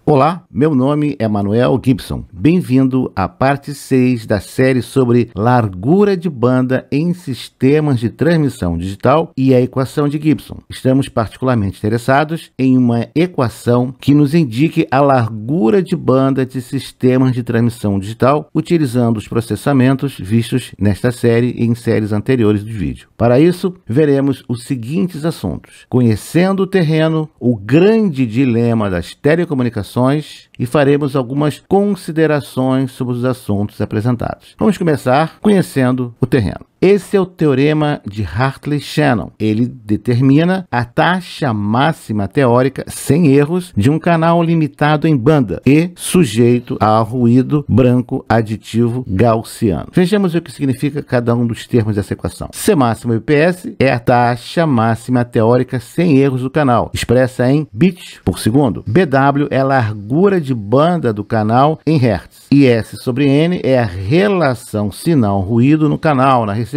Olá, meu nome é Manuel Gibson. Bem-vindo à parte 6 da série sobre largura de banda em sistemas de transmissão digital e a equação de Gibson. Estamos particularmente interessados em uma equação que nos indique a largura de banda de sistemas de transmissão digital utilizando os processamentos vistos nesta série e em séries anteriores do vídeo. Para isso, veremos os seguintes assuntos: conhecendo o terreno, o grande dilema das telecomunicações, e faremos algumas considerações sobre os assuntos apresentados. Vamos começar conhecendo o terreno. Esse é o teorema de Hartley-Shannon. Ele determina a taxa máxima teórica, sem erros, de um canal limitado em banda e sujeito a ruído branco aditivo gaussiano. Vejamos o que significa cada um dos termos dessa equação. C máximo IPS é a taxa máxima teórica sem erros do canal, expressa em bits por segundo. BW é a largura de banda do canal em hertz. E S sobre N é a relação sinal-ruído no canal, na recepção,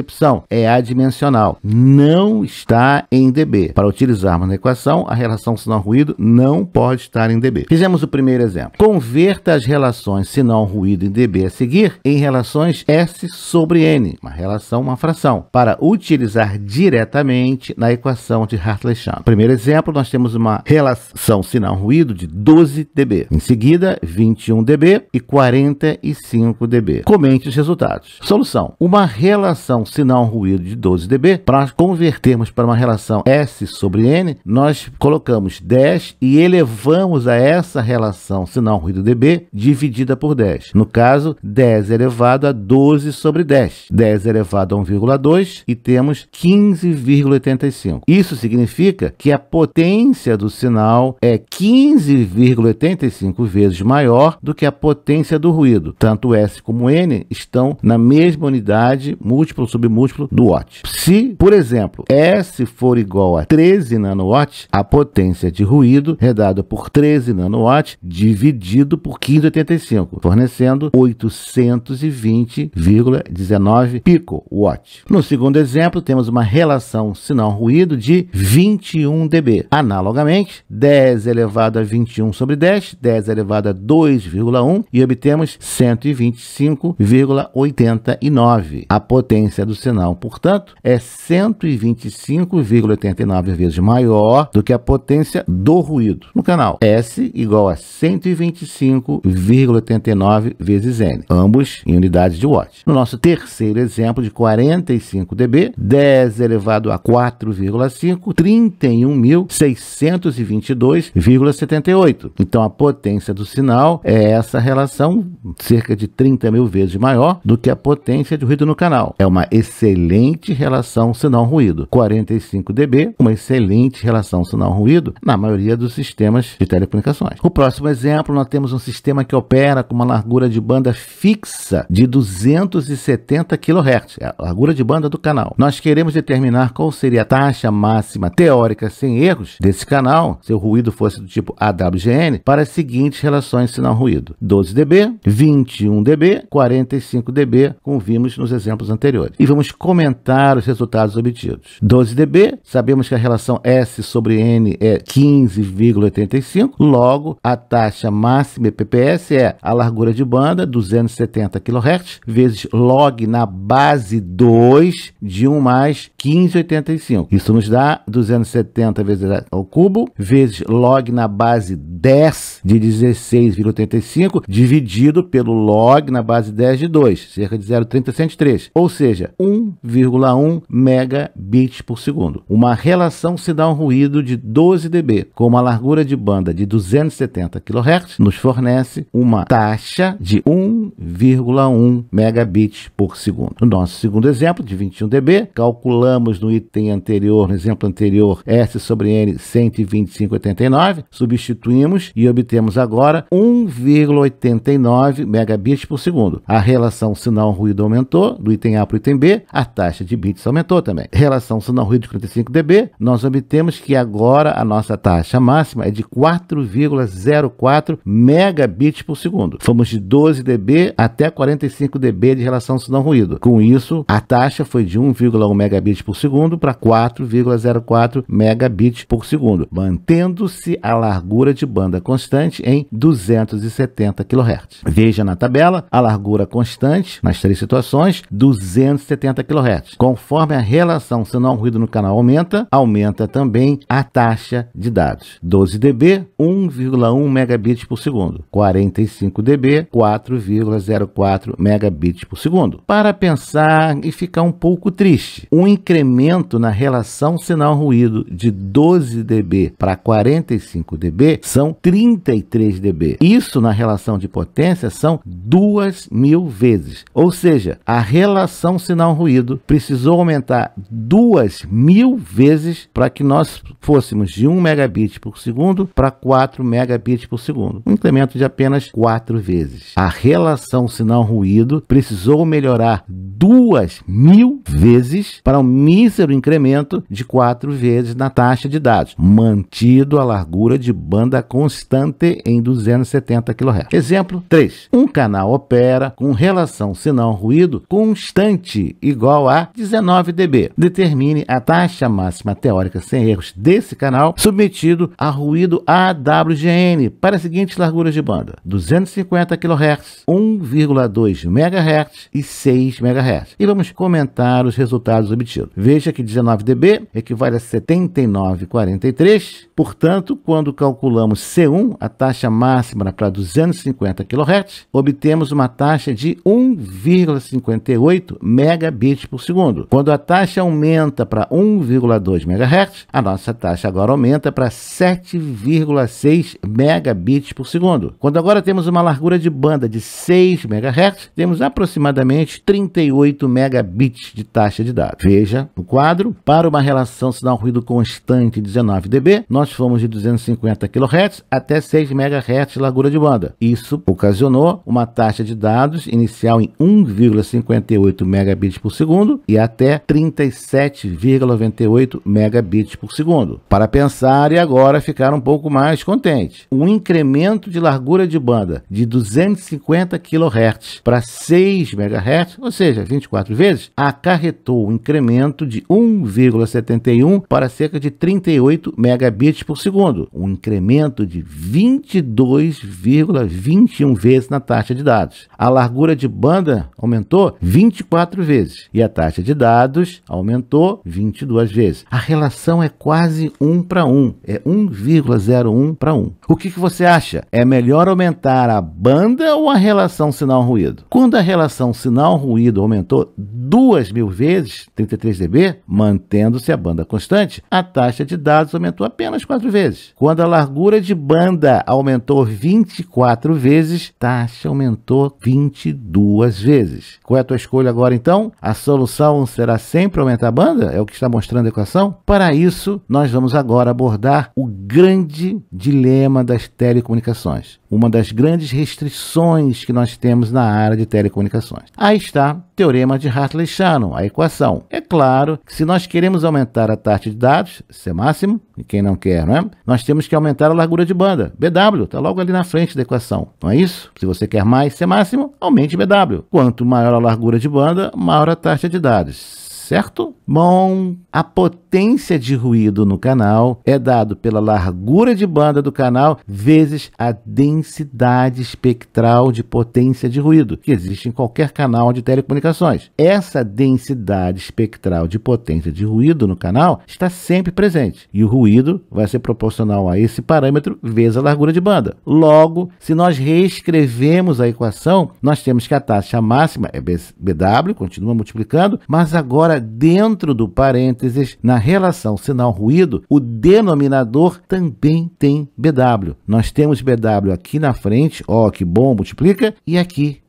é adimensional, não está em dB. Para utilizarmos na equação, a relação sinal-ruído não pode estar em dB. Fizemos o primeiro exemplo. Converta as relações sinal-ruído em dB a seguir em relações S sobre N, uma relação, uma fração, para utilizar diretamente na equação de Hartley-Shannon. Primeiro exemplo, nós temos uma relação sinal-ruído de 12 dB. Em seguida, 21 dB e 45 dB. Comente os resultados. Solução: uma relação sinal-ruído de 12 dB, para convertermos para uma relação S sobre N, nós colocamos 10 e elevamos a essa relação sinal-ruído dB dividida por 10. No caso, 10 elevado a 12 sobre 10. 10 elevado a 1,2 e temos 15,85. Isso significa que a potência do sinal é 15,85 vezes maior do que a potência do ruído. Tanto S como N estão na mesma unidade, múltiplo sobre múltiplo, do watt. Se, por exemplo, S for igual a 13 nanowatts, a potência de ruído é dada por 13 nanowatts dividido por 15,85, fornecendo 820,19 picowatt. No segundo exemplo, temos uma relação sinal-ruído de 21 dB. Analogamente, 10 elevado a 21 sobre 10, 10 elevado a 2,1 e obtemos 125,89. A potência do sinal, portanto, é 125,89 vezes maior do que a potência do ruído no canal. S igual a 125,89 vezes N, ambos em unidades de watt. No nosso terceiro exemplo de 45 dB, 10 elevado a 4,5, 31.622,78. Então, a potência do sinal é essa relação, cerca de 30.000 vezes maior do que a potência de ruído no canal. É uma excelente relação sinal-ruído. 45 dB, uma excelente relação sinal-ruído na maioria dos sistemas de telecomunicações. O próximo exemplo, nós temos um sistema que opera com uma largura de banda fixa de 270 kHz, é a largura de banda do canal. Nós queremos determinar qual seria a taxa máxima teórica sem erros desse canal, se o ruído fosse do tipo AWGN, para as seguintes relações sinal-ruído: 12 dB, 21 dB, 45 dB, como vimos nos exemplos anteriores. E vamos comentar os resultados obtidos. 12 dB, sabemos que a relação S sobre N é 15,85, logo a taxa máxima PPS é a largura de banda, 270 kHz, vezes log na base 2 de 1 mais 15,85. Isso nos dá 270 vezes ao cubo, vezes log na base 10 de 16,85, dividido pelo log na base 10 de 2, cerca de 0,30 ou seja, 1,1 megabits por segundo. Uma relação sinal-ruído de 12 dB com uma largura de banda de 270 kHz nos fornece uma taxa de 1,1 megabits por segundo. No nosso segundo exemplo, de 21 dB, calculamos no item anterior, no exemplo anterior, S sobre N 125,89, substituímos e obtemos agora 1,89 megabits por segundo. A relação sinal-ruído aumentou, do item A para o item B, a taxa de bits aumentou também. Relação sinal-ruído de 45 dB, nós obtemos que agora a nossa taxa máxima é de 4,04 megabits por segundo. Fomos de 12 dB até 45 dB de relação sinal-ruído. Com isso, a taxa foi de 1,1 megabits por segundo para 4,04 megabits por segundo, mantendo-se a largura de banda constante em em 270 kHz. Veja na tabela a largura constante nas três situações, 270 kHz. Conforme a relação sinal-ruído no canal aumenta, aumenta também a taxa de dados. 12 dB, 1,1 megabits por segundo. 45 dB, 4,04 megabits por segundo. Para pensar e ficar um pouco triste, um incremento na relação sinal-ruído de 12 dB para 45 dB são 33 dB. Isso na relação de potência são 2.000 vezes. Ou seja, a relação sinal-ruído precisou aumentar 2.000 vezes para que nós fôssemos de 1 megabit por segundo para 4 megabits por segundo. Um incremento de apenas 4 vezes. A relação sinal-ruído precisou melhorar 2.000 vezes para um mísero incremento de 4 vezes na taxa de dados, mantido a largura de banda constante em 270 kHz. Exemplo 3. Um canal opera com relação sinal-ruído constante igual a 19 dB. Determine a taxa máxima teórica sem erros desse canal submetido a ruído AWGN para as seguintes larguras de banda: 250 kHz, 1,2 MHz e 6 MHz. E vamos comentar os resultados obtidos. Veja que 19 dB equivale a 79,43. Portanto, quando calculamos C1, a taxa máxima para 250 kHz, obtemos uma taxa de 1,58 megabits por segundo. Quando a taxa aumenta para 1,2 MHz, a nossa taxa agora aumenta para 7,6 megabits por segundo. Quando agora temos uma largura de banda de 6 MHz, temos aproximadamente 38 megabits de taxa de dados. Veja no quadro, para uma relação sinal-ruído constante 19 dB, nós fomos de 250 kHz até 6 MHz de largura de banda. Isso ocasionou uma taxa de dados inicial em 1,58 megabits por segundo e até 37,98 megabits por segundo. Para pensar e agora ficar um pouco mais contente, um incremento de largura de banda de 250 kHz para 6 MHz, ou seja, 24 vezes, acarretou um incremento de 1,71 para cerca de 38 megabits por segundo, um incremento de 22,21 vezes na taxa de dados. A largura de banda aumentou 24 vezes e a taxa de dados aumentou 22 vezes. A relação é quase 1 para 1, é 1,01 para 1. O que você acha? É melhor aumentar a banda ou a relação sinal-ruído? Quando a relação sinal-ruído aumentou 2.000 vezes, 33 dB, mantendo-se a banda constante, a taxa de dados aumentou apenas 4 vezes. Quando a largura de banda aumentou 24 vezes, taxa aumentou 22 vezes. Qual é a tua escolha agora, então? A solução será sempre aumentar a banda? É o que está mostrando a equação? Para isso, nós vamos agora abordar o grande dilema das telecomunicações. Uma das grandes restrições que nós temos na área de telecomunicações. Aí está o teorema de Hartley-Shannon, a equação. É claro que se nós queremos aumentar a taxa de dados, C máximo, e quem não quer, não é? Nós temos que aumentar a largura de banda. BW, está logo ali na frente da equação, não é isso? Se você quer mais C máximo, aumente BW. Quanto maior a largura de banda, maior a taxa de dados. Certo? Bom, a potência de ruído no canal é dado pela largura de banda do canal vezes a densidade espectral de potência de ruído que existe em qualquer canal de telecomunicações. Essa densidade espectral de potência de ruído no canal está sempre presente e o ruído vai ser proporcional a esse parâmetro vezes a largura de banda. Logo, se nós reescrevemos a equação, nós temos que a taxa máxima é BW, continua multiplicando, mas agora dentro do parênteses, na relação sinal-ruído, o denominador também tem BW. Nós temos BW aqui na frente, ó, que bom, multiplica, e aqui,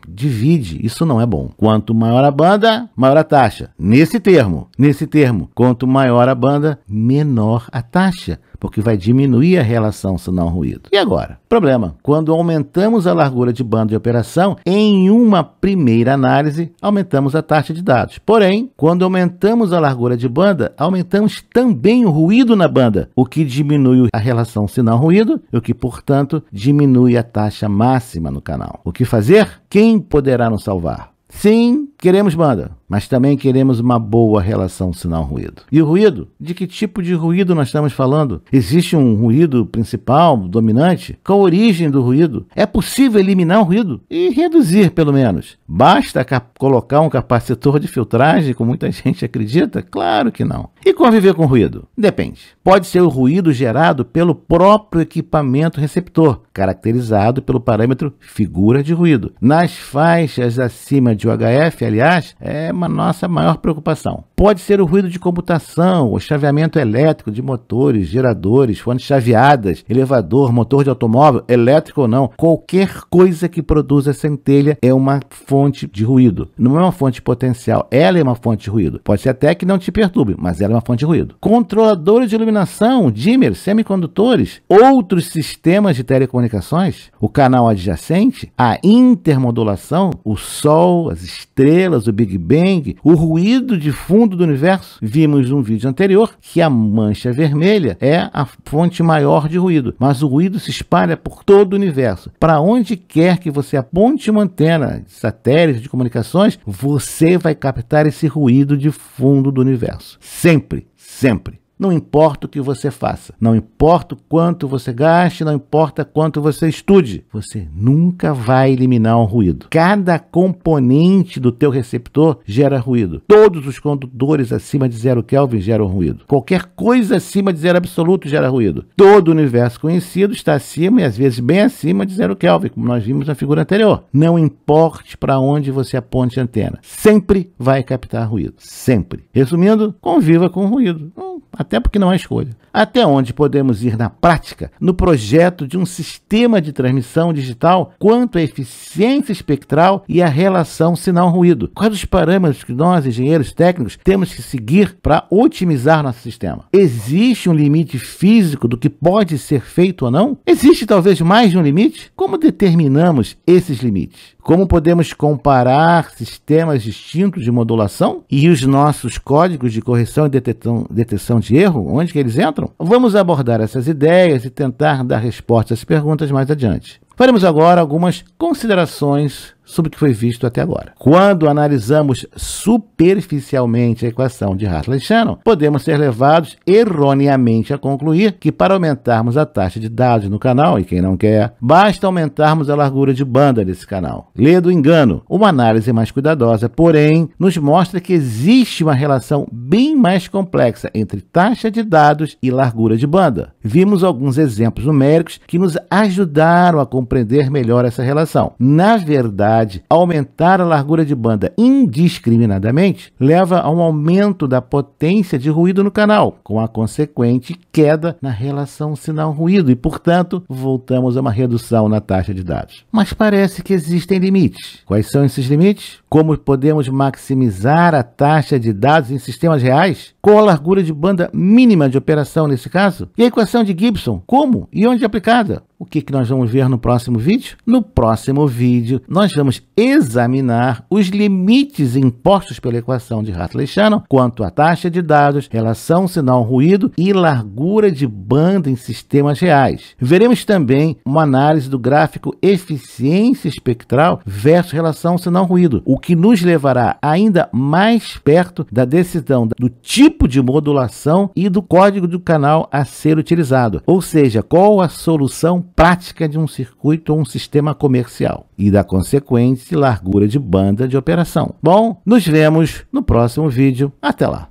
divide, isso não é bom. Quanto maior a banda, maior a taxa. Nesse termo, quanto maior a banda, menor a taxa, porque vai diminuir a relação sinal-ruído. E agora? Problema. Quando aumentamos a largura de banda de operação, em uma primeira análise, aumentamos a taxa de dados. Porém, quando aumentamos a largura de banda, aumentamos também o ruído na banda, o que diminui a relação sinal-ruído, o que, portanto, diminui a taxa máxima no canal. O que fazer? Quem poderá nos salvar? Sim, queremos banda, mas também queremos uma boa relação sinal-ruído. E o ruído? De que tipo de ruído nós estamos falando? Existe um ruído principal, dominante? Qual a origem do ruído? É possível eliminar o ruído? E reduzir, pelo menos? Basta colocar um capacitor de filtragem, como muita gente acredita? Claro que não. E conviver com ruído? Depende. Pode ser o ruído gerado pelo próprio equipamento receptor, caracterizado pelo parâmetro figura de ruído. Nas faixas acima de UHF, aliás, é uma nossa maior preocupação. Pode ser o ruído de computação, o chaveamento elétrico de motores, geradores, fontes chaveadas, elevador, motor de automóvel, elétrico ou não. Qualquer coisa que produza centelha é uma fonte de ruído. Não é uma fonte potencial, ela é uma fonte de ruído. Pode ser até que não te perturbe, mas ela é uma fonte de ruído. Controladores de iluminação, dimmers, semicondutores, outros sistemas de telecomunicações, o canal adjacente, a intermodulação, o Sol, as estrelas, o Big Bang, o ruído de fundo do universo. Vimos no vídeo anterior que a mancha vermelha é a fonte maior de ruído, mas o ruído se espalha por todo o universo. Para onde quer que você aponte uma antena de satélite de comunicações, você vai captar esse ruído de fundo do universo. Sempre, sempre. Não importa o que você faça, não importa o quanto você gaste, não importa quanto você estude, você nunca vai eliminar um ruído. Cada componente do teu receptor gera ruído. Todos os condutores acima de 0 Kelvin geram ruído. Qualquer coisa acima de 0 absoluto gera ruído. Todo o universo conhecido está acima e às vezes bem acima de 0 Kelvin, como nós vimos na figura anterior. Não importe para onde você aponte a antena, sempre vai captar ruído. Sempre. Resumindo, conviva com o ruído. Até porque não é escolha. Até onde podemos ir na prática, no projeto de um sistema de transmissão digital quanto à eficiência espectral e a relação sinal-ruído. Quais os parâmetros que nós, engenheiros técnicos, temos que seguir para otimizar nosso sistema? Existe um limite físico do que pode ser feito ou não? Existe talvez mais de um limite? Como determinamos esses limites? Como podemos comparar sistemas distintos de modulação e os nossos códigos de correção e detecção de erro? Onde que eles entram? Vamos abordar essas ideias e tentar dar resposta às perguntas mais adiante. Faremos agora algumas considerações sobre o que foi visto até agora. Quando analisamos superficialmente a equação de Hartley-Shannon, podemos ser levados erroneamente a concluir que para aumentarmos a taxa de dados no canal, e quem não quer, basta aumentarmos a largura de banda desse canal. Lê do engano. Uma análise mais cuidadosa, porém, nos mostra que existe uma relação bem mais complexa entre taxa de dados e largura de banda. Vimos alguns exemplos numéricos que nos ajudaram a compreender melhor essa relação. Na verdade, aumentar a largura de banda indiscriminadamente leva a um aumento da potência de ruído no canal, com a consequente queda na relação sinal-ruído e, portanto, voltamos a uma redução na taxa de dados. Mas parece que existem limites. Quais são esses limites? Como podemos maximizar a taxa de dados em sistemas reais? Qual a largura de banda mínima de operação nesse caso? E a equação de Gibson? Como e onde aplicada? O que nós vamos ver no próximo vídeo? No próximo vídeo, nós vamos examinar os limites impostos pela equação de Hartley-Shannon quanto à taxa de dados, relação sinal-ruído e largura de banda em sistemas reais. Veremos também uma análise do gráfico eficiência espectral versus relação sinal-ruído, o que nos levará ainda mais perto da decisão do tipo de modulação e do código do canal a ser utilizado, ou seja, qual a solução prática de um circuito ou um sistema comercial e da consequente largura de banda de operação. Bom, nos vemos no próximo vídeo. Até lá!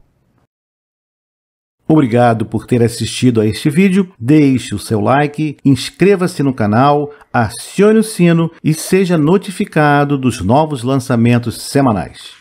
Obrigado por ter assistido a este vídeo, deixe o seu like, inscreva-se no canal, acione o sino e seja notificado dos novos lançamentos semanais.